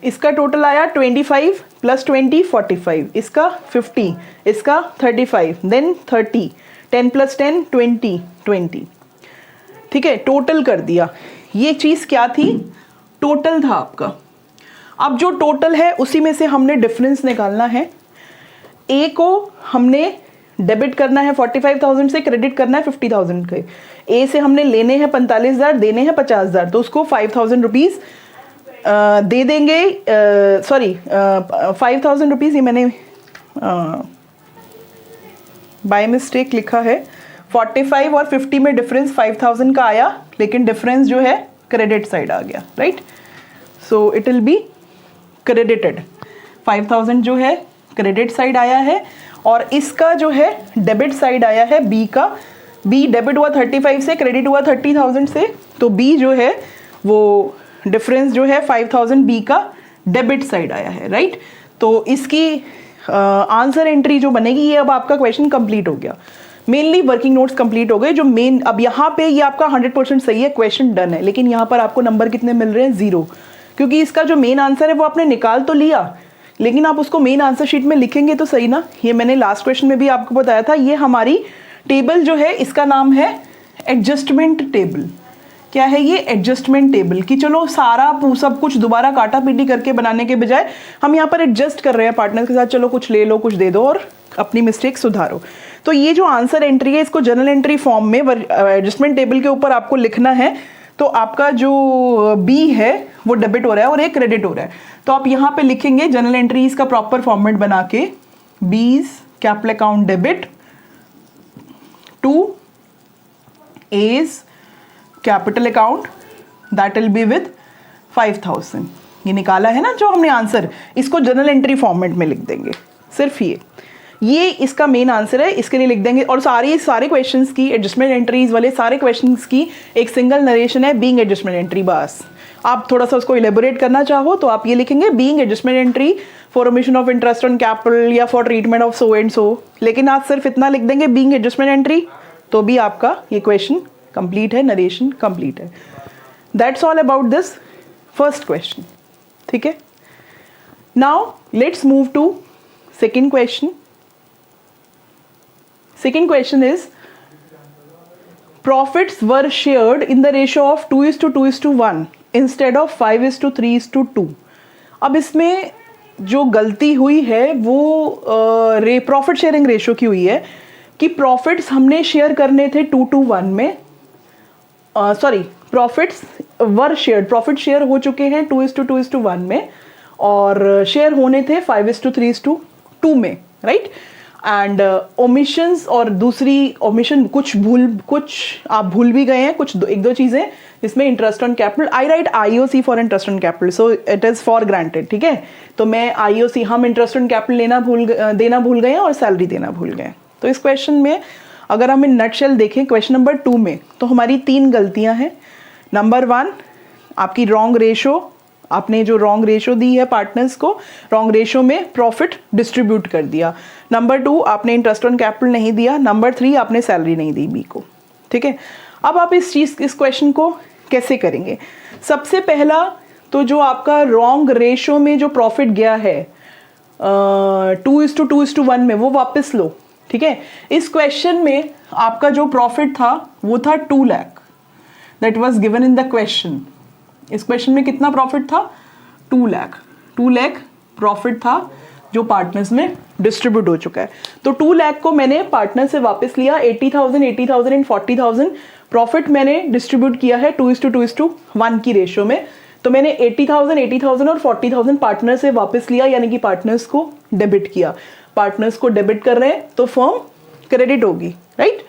Speaker 1: इसका टोटल आया 25 + 20 45, इसका 50, इसका 35, देन 30, 10 + 10 20, ठीक है। टोटल कर दिया। ये चीज क्या थी, टोटल था आपका। अब जो टोटल है उसी में से हमने डिफरेंस निकालना है। ए को हमने डेबिट करना है 45,000 से, क्रेडिट करना है 50,000 के। ए से हमने लेने हैं 45,000, देने हैं 50,000, तो उसको 5,000 रुपीज दे देंगे। सॉरी 5,000 रुपीज़, ये मैंने बाय मिस्टेक लिखा है। 45 और 50 में डिफरेंस 5,000 का आया, लेकिन डिफरेंस जो है क्रेडिट साइड आ गया, right. So it will be credited. 5,000 जो है क्रेडिट साइड आया है, और इसका जो है डेबिट साइड आया है बी का। बी डेबिट हुआ 35 से, क्रेडिट हुआ 30,000 से, तो बी जो है वो डिफरेंस जो है 5,000 बी का डेबिट साइड आया है, राइट। तो इसकी आंसर एंट्री जो बनेगी, ये अब आपका क्वेश्चन कंप्लीट हो गया। मेनली वर्किंग नोट्स कंप्लीट हो गए। जो मेन, अब यहाँ पे ये आपका 100% सही है, क्वेश्चन डन है, लेकिन यहाँ पर आपको नंबर कितने मिल रहे हैं, 0, क्योंकि इसका जो मेन आंसर है वो आपने निकाल तो लिया, लेकिन आप उसको मेन आंसर शीट में लिखेंगे तो सही ना। ये मैंने लास्ट क्वेश्चन में भी आपको बताया था। ये हमारी टेबल जो है इसका नाम है एडजस्टमेंट टेबल। क्या है ये, एडजस्टमेंट टेबल। कि चलो सारा सब कुछ दोबारा काटा पीटी करके बनाने के बजाय हम यहाँ पर एडजस्ट कर रहे हैं पार्टनर के साथ, चलो कुछ ले लो, कुछ दे दो और अपनी मिस्टेक सुधारो। तो ये जो आंसर एंट्री है इसको जर्नल एंट्री फॉर्म में एडजस्टमेंट टेबल के ऊपर आपको लिखना है। तो आपका जो बी है वो डेबिट हो रहा है और एक क्रेडिट हो रहा है, तो आप यहाँ पे लिखेंगे जर्नल एंट्रीज का प्रॉपर फॉर्मेट बना के, B's capital account debit to A's capital account that will be with 5,000। ये निकाला है ना जो हमने आंसर, इसको जर्नल एंट्री फॉर्मेट में लिख देंगे। सिर्फ ये इसका मेन आंसर है, इसके लिए लिख देंगे। और सारे क्वेश्चंस की, एडजस्टमेंट एंट्रीज वाले सारे क्वेश्चंस की एक सिंगल नरेशन है, बीइंग एडजस्टमेंट एंट्री। बस आप थोड़ा सा उसको इलेबोरेट करना चाहो तो आप ये लिखेंगे, being adjustment entry for omission of interest on capital या for treatment of so and so. लेकिन आप सिर्फ इतना लिख देंगे बीइंग एडजस्टमेंट एंट्री, तो भी आपका ये क्वेश्चन कंप्लीट है, नरेशन कंप्लीट है। That's all about this first question, ठीक है। Now let's move to second question. Second question is, profits were shared in the ratio of 2:2:1 instead of 5:3:2। अब इसमें जो गलती हुई है वो प्रॉफिट शेयरिंग रेशियो की हुई है कि प्रॉफिट्स हमने शेयर करने थे 2:1 में, सॉरी प्रॉफिट्स वर शेयर्ड, प्रॉफिट शेयर हो चुके हैं 2:2:1 में और शेयर होने थे 5:3:2 में, राइट। एंड ओमिशंस और दूसरी ओमिशन कुछ आप भूल भी गए हैं, कुछ एक दो चीज़ें इसमें interest on capital. I right IOC for interest on capital, so it is for granted, ठीक है। तो मैं IOC, हम इंटरेस्ट ऑन कैपिटल देना भूल गए हैं और सैलरी देना भूल गए। तो इस क्वेश्चन में अगर हम इन नटशेल देखें क्वेश्चन नंबर 2 में, तो हमारी 3 गलतियां हैं। नंबर 1, आपकी रॉन्ग रेशो, आपने जो रॉन्ग रेशो दी है पार्टनर्स को, रॉन्ग रेशो में प्रॉफिट डिस्ट्रीब्यूट कर दिया। नंबर 2, आपने इंटरेस्ट ऑन कैपिटल नहीं दिया। नंबर 3, आपने सैलरी नहीं दी बी को। ठीक है, अब आप इस क्वेश्चन को कैसे करेंगे? सबसे पहला तो जो आपका रॉन्ग रेशो में जो प्रॉफिट गया है 2:2:1 में, वो वापस लो। ठीक है, इस क्वेश्चन में आपका जो प्रॉफिट था वो था 2 lakh, that was given in the question. इस क्वेश्चन में कितना प्रॉफिट था? 2 लाख। 2 लाख प्रॉफिट था जो पार्टनर्स में डिस्ट्रीब्यूट हो चुका है। तो 2 लाख को मैंने पार्टनर से वापस लिया। 80,000 एंड 40,000 प्रॉफिट मैंने डिस्ट्रीब्यूट किया है 2:2:1 की रेशो में। तो मैंने 80,000 और 40,000 पार्टनर से वापस लिया, यानी कि पार्टनर्स को डेबिट किया। पार्टनर्स को डेबिट कर रहे हैं तो फर्म क्रेडिट होगी, राइट?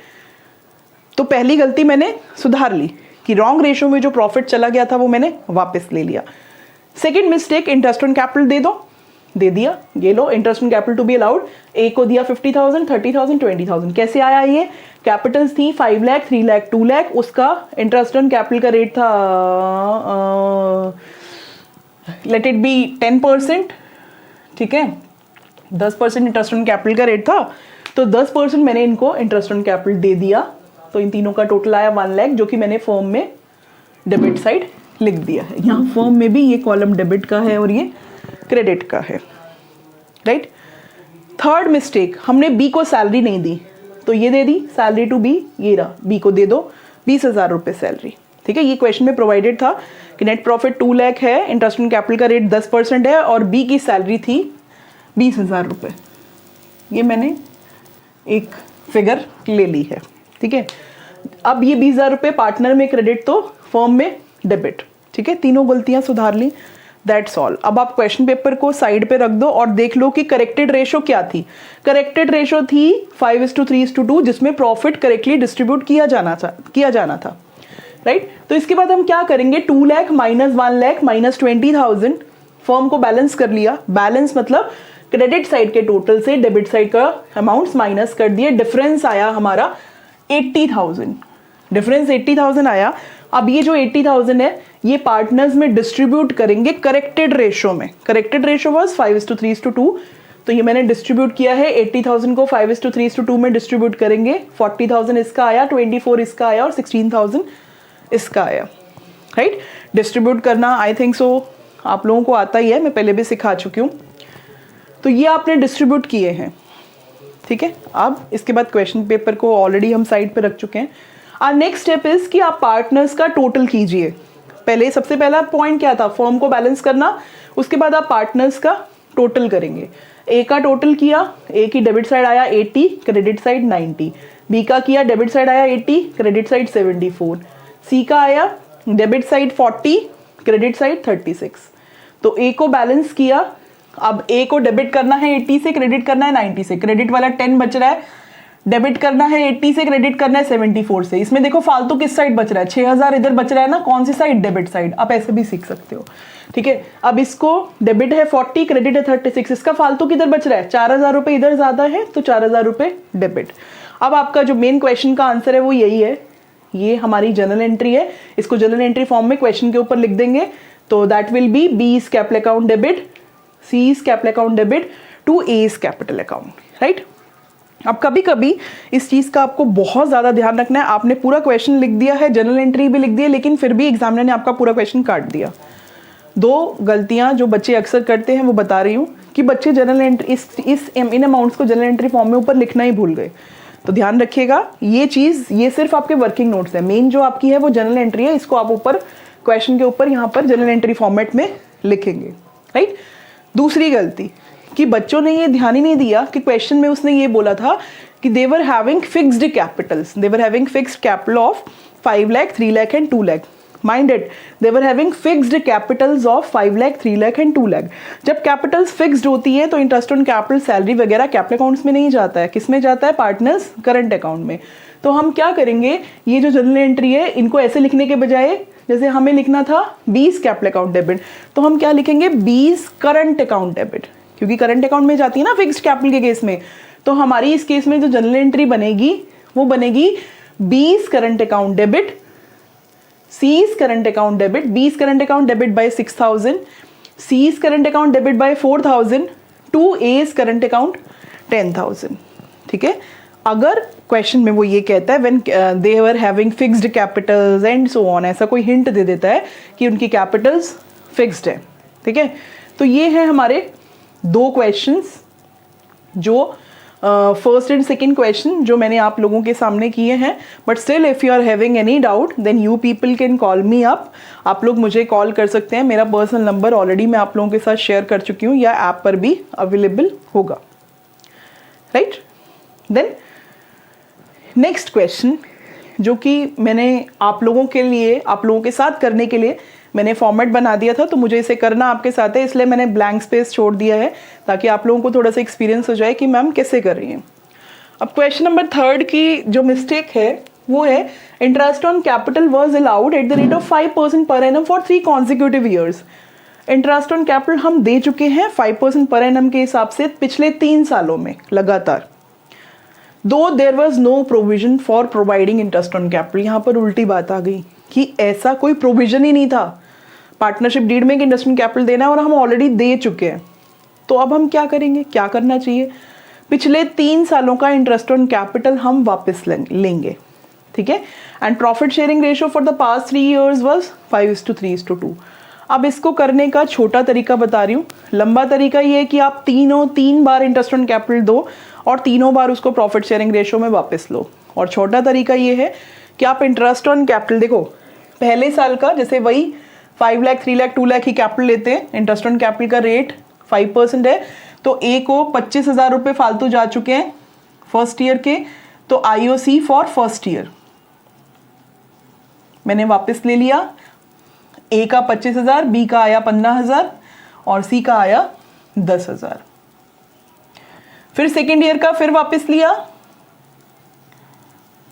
Speaker 1: तो पहली गलती मैंने सुधार ली कि रॉन्ग रेशो में जो प्रॉफिट चला गया था वो मैंने वापस ले लिया। Second mistake, interest on capital दे दिया। ये लो, interest on capital to be allowed. A को दिया 50,000, 30,000, 20,000। कैसे आया ये? कैपिटल्स थी 5 लाख, 3 लाख, 2 लाख। उसका इंटरेस्ट ऑन कैपिटल का रेट था लेट इट बी 10%। ठीक है, 10% इंटरेस्ट ऑन कैपिटल का रेट था, तो 10% मैंने इनको इंटरेस्ट ऑन कैपिटल दे दिया। तो इन तीनों का टोटल आया 1 लाख, जो कि मैंने फर्म में डेबिट साइड लिख दिया है। यहाँ फर्म में भी ये कॉलम डेबिट का है और ये क्रेडिट का है, राइट? थर्ड मिस्टेक, हमने बी को सैलरी नहीं दी, तो ये दे दी सैलरी टू बी। ये रहा, बी को दे दो 20,000 रुपये सैलरी। ठीक है, ये क्वेश्चन में प्रोवाइडेड था कि नेट प्रॉफिट 2 लाख है, इंटरेस्ट ऑन कैपिटल का रेट 10% है और बी की सैलरी थी 20,000 रुपये। ये मैंने एक फिगर ले ली है। ठीक है, अब ये 20,000 रुपये पार्टनर में क्रेडिट तो फर्म में डेबिट। ठीक है, तीनों गलतियां सुधार ली, दैट्स ऑल। अब आप क्वेश्चन पेपर को साइड पे रख दो और देख लो कि करेक्टेड रेशो क्या थी। करेक्टेड रेशो थी 5:3:2, जिसमें प्रॉफिट करेक्टली डिस्ट्रीब्यूट किया जाना था, राइट? तो इसके बाद हम क्या करेंगे? 2 lakh minus 1 lakh minus 20,000, firm को बैलेंस कर लिया। बैलेंस मतलब क्रेडिट साइड के टोटल से डेबिट साइड का अमाउंट्स माइनस कर दिए। डिफरेंस आया हमारा 80,000। डिफरेंस 80,000 आया। अब ये जो 80,000 है ये पार्टनर्स में डिस्ट्रीब्यूट करेंगे करेक्टेड रेशो में। करेक्टेड रेशो वाज 5:3:2, तो ये मैंने डिस्ट्रीब्यूट किया है। 80,000 को 5:3:2 में डिस्ट्रीब्यूट करेंगे। 40,000 इसका आया, 24 इसका आया और 16,000 इसका आया, राइट? डिस्ट्रीब्यूट करना आई थिंक सो आप लोगों को आता ही है, मैं पहले भी सिखा चुकी हूँ। तो ये आपने डिस्ट्रीब्यूट किए हैं, ठीक है? अब इसके बाद क्वेश्चन पेपर को ऑलरेडी हम साइड पे रख चुके हैं। नेक्स्ट स्टेप इज कि आप पार्टनर्स का टोटल कीजिए। पहले सबसे पहला पॉइंट क्या था? फर्म को बैलेंस करना। उसके बाद आप पार्टनर्स का टोटल करेंगे। ए का टोटल किया, ए की डेबिट साइड आया 80, क्रेडिट साइड 90। बी का किया, डेबिट साइड आया 80, क्रेडिट साइड 74। सी का आया डेबिट साइड 40, क्रेडिट साइड 36। तो ए को बैलेंस किया। अब ए को डेबिट करना है 80 से, क्रेडिट करना है 90 से। क्रेडिट वाला 10 बच रहा है, डेबिट करना है 80 से, क्रेडिट करना है 74 से। इसमें देखो फालतू किस साइड बच रहा है? 6,000 इधर बच रहा है ना, कौन सी साइड? Debit side. आप ऐसे भी सीख सकते हो, ठीक है? अब इसको डेबिट है 40, क्रेडिट है 36, इसका फालतू किधर बच रहा है? 4,000 रुपये इधर ज्यादा है तो 4,000 रुपये डेबिट। अब आपका जो मेन क्वेश्चन का आंसर है वो यही है। ये हमारी जर्नल एंट्री है, इसको जर्नल एंट्री फॉर्म में क्वेश्चन के ऊपर लिख देंगे। तो that will be B is capital account debit, C is capital account debit to A is capital account, right? अब कभी कभी इस चीज का आपको बहुत ज्यादा ध्यान रखना है। आपने पूरा क्वेश्चन लिख दिया है, जनरल एंट्री भी लिख दी है, लेकिन फिर भी एग्जामिनर ने आपका पूरा क्वेश्चन काट दिया। 2 गलतियां जो बच्चे अक्सर करते हैं वो बता रही हूँ कि बच्चे जनरल एंट्री इन अमाउंट्स को जनरल एंट्री फॉर्म में ऊपर लिखना ही भूल गए। तो ध्यान रखिएगा, ये चीज ये सिर्फ आपके वर्किंग नोट्स है। मेन जो आपकी है वो जनरल एंट्री है, इसको आप ऊपर क्वेश्चन के ऊपर यहाँ पर जनरल एंट्री फॉर्मेट में लिखेंगे, राइट? दूसरी गलती कि बच्चों ने ये ध्यान ही नहीं दिया कि क्वेश्चन में उसने ये बोला था कि they were having fixed capitals, they were having fixed capital of 5 lakh, 3 lakh and 2 lakh. Mind it, they were having fixed capitals of 5 lakh, 3 lakh and 2 lakh. जब कैपिटल्स फिक्स्ड होती है तो इंटरेस्ट ऑन कैपिटल, सैलरी वगैरह कैपिटल अकाउंट्स में नहीं जाता है। किस में जाता है? पार्टनर्स करंट अकाउंट में। तो हम क्या करेंगे, ये जो जनरल एंट्री है इनको ऐसे लिखने के बजाय, जैसे हमें लिखना था 20 कैपिटल अकाउंट डेबिट, तो हम क्या लिखेंगे? 20 करंट अकाउंट डेबिट, क्योंकि करंट अकाउंट में जाती है ना फिक्स्ड कैपिटल के केस में। तो हमारी इस केस में जो जनरल एंट्री बनेगी वो बनेगी B's current account debit, C's current account debit, B's current account debit by 6000, C's current account debit by 4000 to A's current account 10,000। ठीक है, अगर क्वेश्चन में वो ये कहता है when they were having fixed Capitals and so on, ऐसा कोई हिंट दे देता है कि उनकी कैपिटल्स फिक्स्ड है। ठीक है, तो ये है हमारे दो क्वेश्चंस जो फर्स्ट एंड सेकंड क्वेश्चन जो मैंने आप लोगों के सामने किए हैं। But still if you are having any doubt then you people can call me up. आप लोग मुझे कॉल कर सकते हैं, मेरा पर्सनल नंबर ऑलरेडी मैं आप लोगों के साथ शेयर कर चुकी हूँ या ऐप पर भी अवेलेबल होगा। राइट, देन नेक्स्ट क्वेश्चन जो कि मैंने आप लोगों के लिए, आप लोगों के साथ करने के लिए मैंने फॉर्मेट बना दिया था, तो मुझे इसे करना आपके साथ है, इसलिए मैंने ब्लैंक स्पेस छोड़ दिया है ताकि आप लोगों को थोड़ा सा एक्सपीरियंस हो जाए कि मैम कैसे कर रही हैं। अब क्वेश्चन नंबर 3 की जो मिस्टेक है वो है interest on capital was allowed at the rate of 5% per annum for 3 consecutive years. Interest on capital हम दे चुके हैं 5% पर एनम के हिसाब से पिछले 3 सालों में लगातार। Though there was no provision for providing interest on capital, यहाँ पर उल्टी बात आ गई कि ऐसा कोई प्रोविजन ही नहीं था पार्टनरशिप डीड में कि इंटरेस्ट ऑन कैपिटल देना है और हम ऑलरेडी दे चुके हैं। तो अब हम क्या करेंगे, क्या करना चाहिए, पिछले 3 सालों का इंटरेस्ट ऑन कैपिटल हम वापस लेंगे। ठीक है, and profit sharing ratio for the past 3 years was 5:3:2। अब इसको करने का छोटा तरीका बता रही हूँ, लंबा तरीका ये है कि आप 3 बार इंटरेस्ट ऑन कैपिटल दो और 3 बार उसको प्रॉफिट शेयरिंग रेशियो में वापस लो। और छोटा तरीका ये है कि आप इंटरेस्ट ऑन कैपिटल देखो, पहले साल का जैसे वही 5 लाख 3 लाख 2 लाख ही कैपिटल लेते हैं, इंटरेस्ट ऑन कैपिटल का रेट 5% है, तो ए को 25,000 रुपये फालतू जा चुके हैं फर्स्ट ईयर के, तो IOC फॉर फर्स्ट ईयर मैंने वापस ले लिया। ए का 25,000, बी का आया 15,000 और सी का आया 10,000। फिर सेकेंड ईयर का फिर वापस लिया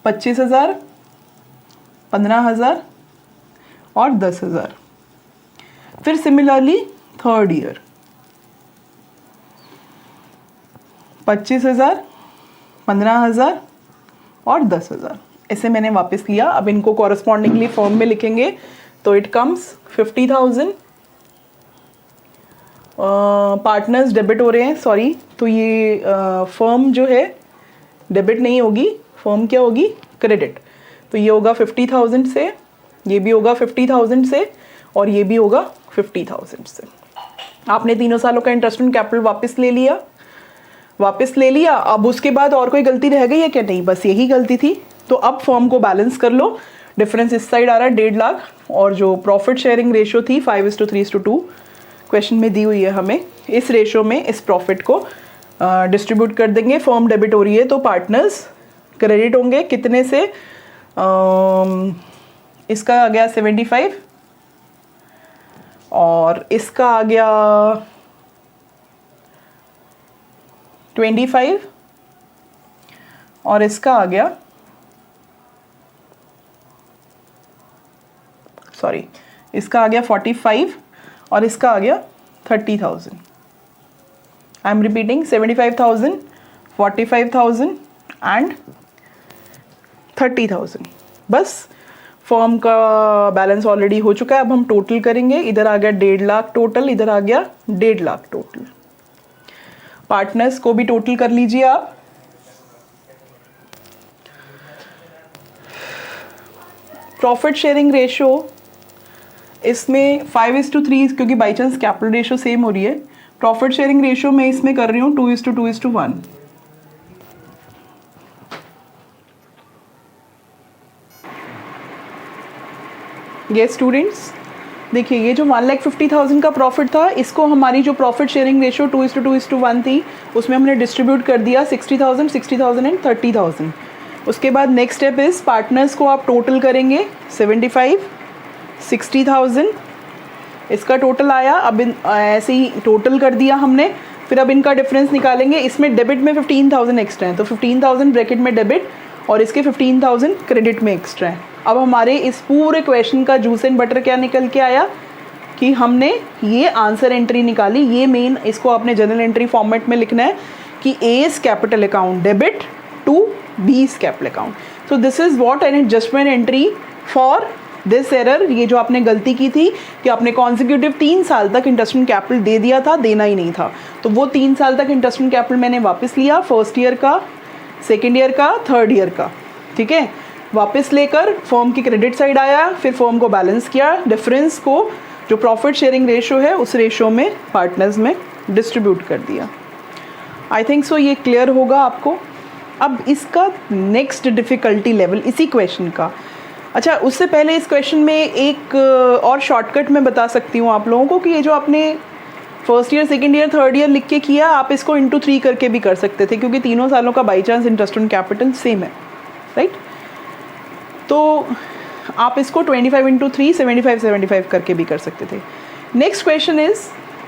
Speaker 1: 25,000, 15,000 और 10,000। फिर सिमिलरली थर्ड ईयर 25,000, 15,000 और 10,000 ऐसे मैंने वापस लिया। अब इनको कॉरेस्पॉन्डिंगली फॉर्म में लिखेंगे तो इट कम्स 50,000 पार्टनर्स डेबिट हो रहे हैं, सॉरी, तो ये फर्म जो है डेबिट नहीं होगी, फर्म क्या होगी, क्रेडिट। तो ये होगा 50,000 से, ये भी होगा 50,000 से और ये भी होगा 50,000 से। आपने 3 सालों का इंटरेस्ट ऑन कैपिटल वापस ले लिया। अब उसके बाद और कोई गलती रह गई है क्या, नहीं, बस यही गलती थी। तो अब फर्म को बैलेंस कर लो, डिफरेंस इस साइड आ रहा है 1.5 लाख और जो प्रॉफिट शेयरिंग रेशियो थी 5:3:2 क्वेश्चन में दी हुई है हमें, इस रेशियो में इस प्रॉफिट को डिस्ट्रीब्यूट कर देंगे। फर्म डेबिट हो रही है तो पार्टनर्स क्रेडिट होंगे कितने से, इसका आ गया 75 और इसका आ गया 25 और इसका आ गया, सॉरी, इसका आ गया 45 और इसका आ गया 30,000। I am repeating 75,000, 45,000 and 30,000। बस फर्म का बैलेंस ऑलरेडी हो चुका है। अब हम टोटल करेंगे, इधर आ गया 1.5 लाख टोटल, इधर आ गया 1.5 लाख टोटल। पार्टनर्स को भी टोटल कर लीजिए आप। प्रॉफिट शेयरिंग रेशियो इसमें 5:3 क्योंकि by chance capital ratio same हो रही है। प्रॉफिट शेयरिंग रेशियो मैं इसमें कर रही हूँ 2:2:1। ये स्टूडेंट्स देखिए, ये जो 1,50,000 का प्रॉफिट था, इसको हमारी जो प्रॉफिट शेयरिंग रेशियो 2:2:1 थी उसमें हमने डिस्ट्रीब्यूट कर दिया 60,000, 60,000 एंड 30,000। उसके बाद नेक्स्ट स्टेप इज पार्टनर्स को आप टोटल करेंगे 75, 60,000 इसका टोटल आया। अब ऐसे ही टोटल कर दिया हमने, फिर अब इनका डिफरेंस निकालेंगे। इसमें डेबिट में 15,000 एक्स्ट्रा है तो 15,000 ब्रैकेट में डेबिट और इसके 15,000 क्रेडिट में एक्स्ट्रा है। अब हमारे इस पूरे क्वेश्चन का जूस एंड बटर क्या निकल के आया कि हमने ये आंसर एंट्री निकाली। ये मेन, इसको आपने जनरल एंट्री फॉर्मेट में लिखना है कि A's capital account debit to B's capital account. So this is what an adjustment entry for this error, ये जो आपने गलती की थी कि आपने कॉन्सिक्यूटिव 3 साल तक इंटरेस्ट ऑन कैपिटल दे दिया था, देना ही नहीं था, तो वो 3 साल तक इंटरेस्ट ऑन कैपिटल मैंने वापस लिया, फर्स्ट ईयर का, सेकेंड ईयर का, थर्ड ईयर का, ठीक है, वापस लेकर फर्म की क्रेडिट साइड आया, फिर फर्म को बैलेंस किया, डिफरेंस को जो प्रॉफिट शेयरिंग रेशो है उस रेशो में पार्टनर्स में डिस्ट्रीब्यूट कर दिया। आई थिंक सो ये क्लियर होगा आपको। अब इसका नेक्स्ट डिफ़िकल्टी लेवल इसी क्वेश्चन का, अच्छा उससे पहले इस क्वेश्चन में एक और शॉर्टकट मैं बता सकती हूँ आप लोगों को कि ये जो आपने first year, second year, third year लिख के किया, आप इसको इंटू 3 करके भी कर सकते थे, क्योंकि तीनों सालों का by chance interest on capital same है, राइट। तो आप इसको 25 इंटू 3 75 करके भी कर सकते थे। Next question is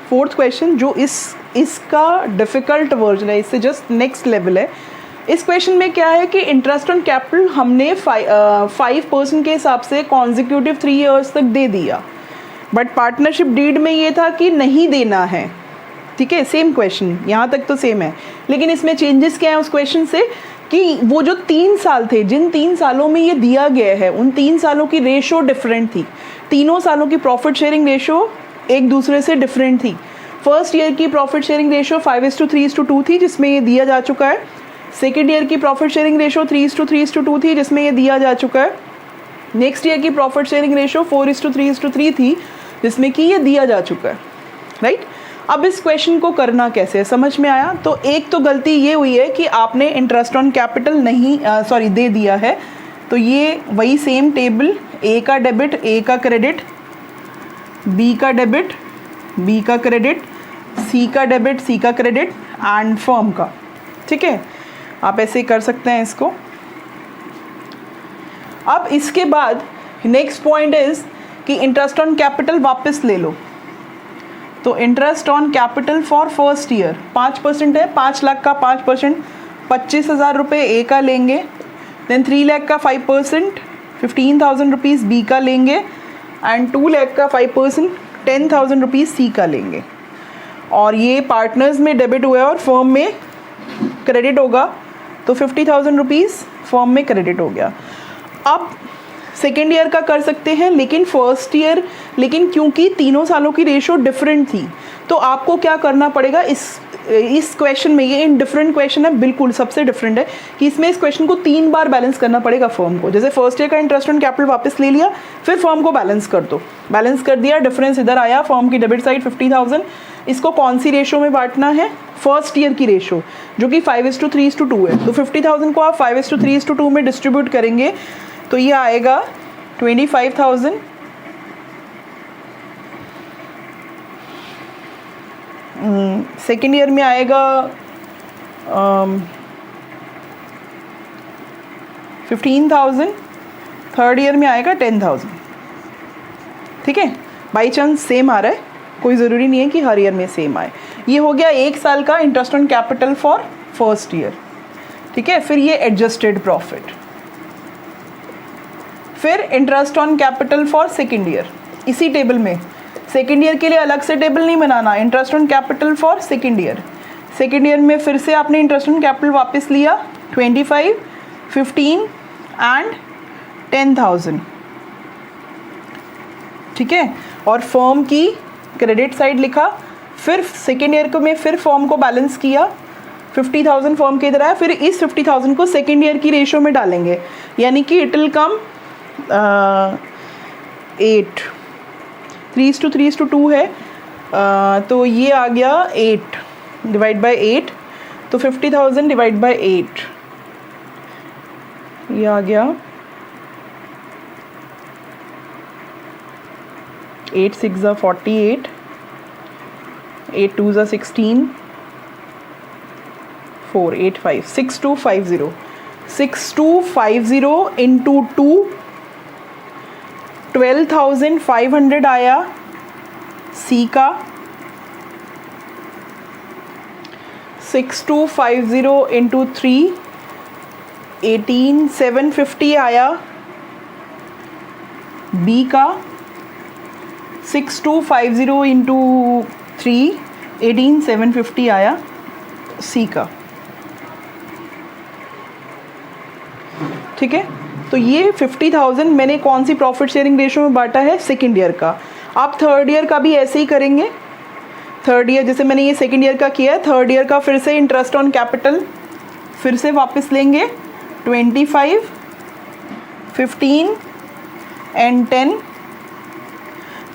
Speaker 1: fourth question, जो इसका डिफ़िकल्ट वर्जन है, इससे जस्ट नेक्स्ट लेवल है। इस क्वेश्चन में क्या है कि इंटरेस्ट ऑन कैपिटल हमने 5% के हिसाब से कॉन्जिक्यूटिव 3 ईयर्स तक दे दिया, बट पार्टनरशिप डीड में ये था कि नहीं देना है, ठीक है, सेम क्वेश्चन, यहाँ तक तो सेम है, लेकिन इसमें चेंजेस क्या है उस क्वेश्चन से कि वो जो 3 साल थे, जिन 3 सालों में ये दिया गया है, उन 3 सालों की रेशो डिफरेंट थी, तीनों सालों की प्रॉफिट शेयरिंग रेशो एक दूसरे से डिफरेंट थी। फर्स्ट ईयर की प्रॉफिट शेयरिंग रेशो 5:3:2 थी, जिसमें ये दिया जा चुका है। सेकेंड ईयर की प्रॉफिट शेयरिंग रेशो 3:3:2 थी, जिसमें ये दिया जा चुका है। नेक्स्ट ईयर की प्रॉफिट शेयरिंग रेशो 4:3:3 थी, जिसमें कि ये दिया जा चुका है, राइट। अब इस क्वेश्चन को करना कैसे है, समझ में आया? तो एक तो गलती ये हुई है कि आपने इंटरेस्ट ऑन कैपिटल नहीं दे दिया है, तो ये वही सेम टेबल, ए का डेबिट, ए का क्रेडिट, बी का डेबिट, बी का क्रेडिट, सी का डेबिट, सी का क्रेडिट एंड फर्म का, ठीक है, आप ऐसे कर सकते हैं इसको। अब इसके बाद नेक्स्ट पॉइंट इज कि इंटरेस्ट ऑन कैपिटल वापस ले लो। तो interest on capital for first year 5% है, 5 लाख का 5%, 25,000 रुपये ए का लेंगे, देन 3 लाख का 5%, 15,000 रुपीज़ बी का लेंगे एंड 2 लाख का 5%, 10,000 रुपीज़ सी का लेंगे। और ये पार्टनर्स में डेबिट हुआ है और फर्म में क्रेडिट होगा, तो 50,000 रुपीज़ फर्म में क्रेडिट हो गया। अब सेकेंड ईयर का कर सकते हैं, लेकिन क्योंकि तीनों सालों की रेशो डिफरेंट थी, तो आपको क्या करना पड़ेगा इस क्वेश्चन में, ये इन डिफरेंट क्वेश्चन है, बिल्कुल सबसे डिफरेंट है कि इसमें इस क्वेश्चन को 3 बार बैलेंस करना पड़ेगा फर्म को। जैसे फर्स्ट ईयर का इंटरेस्ट ऑन कैपिटल वापस ले लिया, फिर फर्म को बैलेंस कर दो, बैलेंस कर दिया, डिफरेंस इधर आया, फर्म की डेबिट साइड 50,000, इसको कौन सी रेशो में बांटना है? फर्स्ट ईयर की रेशो, जो कि 5:3:2 है। तो 50,000 को आप 5:3:2 में डिस्ट्रीब्यूट करेंगे, तो ये आएगा 25,000, सेकेंड ईयर में आएगा 15,000, थर्ड ईयर में आएगा 10,000, ठीक है। बाई चांस सेम आ रहा है, कोई ज़रूरी नहीं है कि हर ईयर में सेम आए। ये हो गया 1 साल का interest on capital for first year, ठीक है। फिर ये एडजस्टेड प्रॉफिट, फिर interest on capital for second year, इसी टेबल में सेकेंड ईयर के लिए अलग से टेबल नहीं बनाना, interest on capital for second year. Second year में फिर से आपने इंटरेस्ट ऑन कैपिटल वापस लिया, 25, 15 एंड 10,000, ठीक है, और फर्म की क्रेडिट साइड लिखा। फिर सेकेंड ईयर को में फिर फर्म को बैलेंस किया, 50,000 फर्म के इधर आया, फिर इस 50,000 को सेकेंड ईयर की रेशो में डालेंगे, यानी कि इट विल कम 8, 3:3:2 है, तो ये आ गया 8 डिवाइड बाई 8, तो 50,000 डिवाइड बाई 8, ये आ गया 8 6 ज़ा 48, 8 2 ज़ा 16, 4 8 5 6250, 6250 इंटू 2, 12,500 आया सी का, 6250 इंटू 3, 18,750 आया बी का, 6250 इंटू 3, 18,750 आया सी का। ठीक है। तो ये 50,000 मैंने कौन सी प्रॉफिट शेयरिंग रेशो में बांटा है, सेकेंड ईयर का। आप थर्ड ईयर का भी ऐसे ही करेंगे। थर्ड ईयर जैसे मैंने ये सेकेंड ईयर का किया है, थर्ड ईयर का फिर से इंटरेस्ट ऑन कैपिटल फिर से वापस लेंगे 25, 15 एंड 10,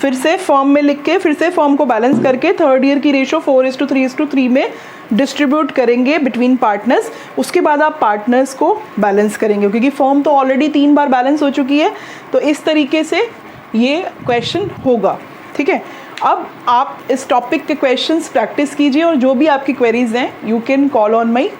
Speaker 1: फिर से फॉर्म में लिख के फिर से फॉर्म को बैलेंस करके थर्ड ईयर की रेशो 4:3:3 में डिस्ट्रीब्यूट करेंगे बिटवीन पार्टनर्स। उसके बाद आप पार्टनर्स को बैलेंस करेंगे, क्योंकि फॉर्म तो ऑलरेडी 3 बार बैलेंस हो चुकी है। तो इस तरीके से ये क्वेश्चन होगा, ठीक है। अब आप इस टॉपिक के क्वेश्चंस प्रैक्टिस कीजिए और जो भी आपकी क्वेरीज हैं you can call on my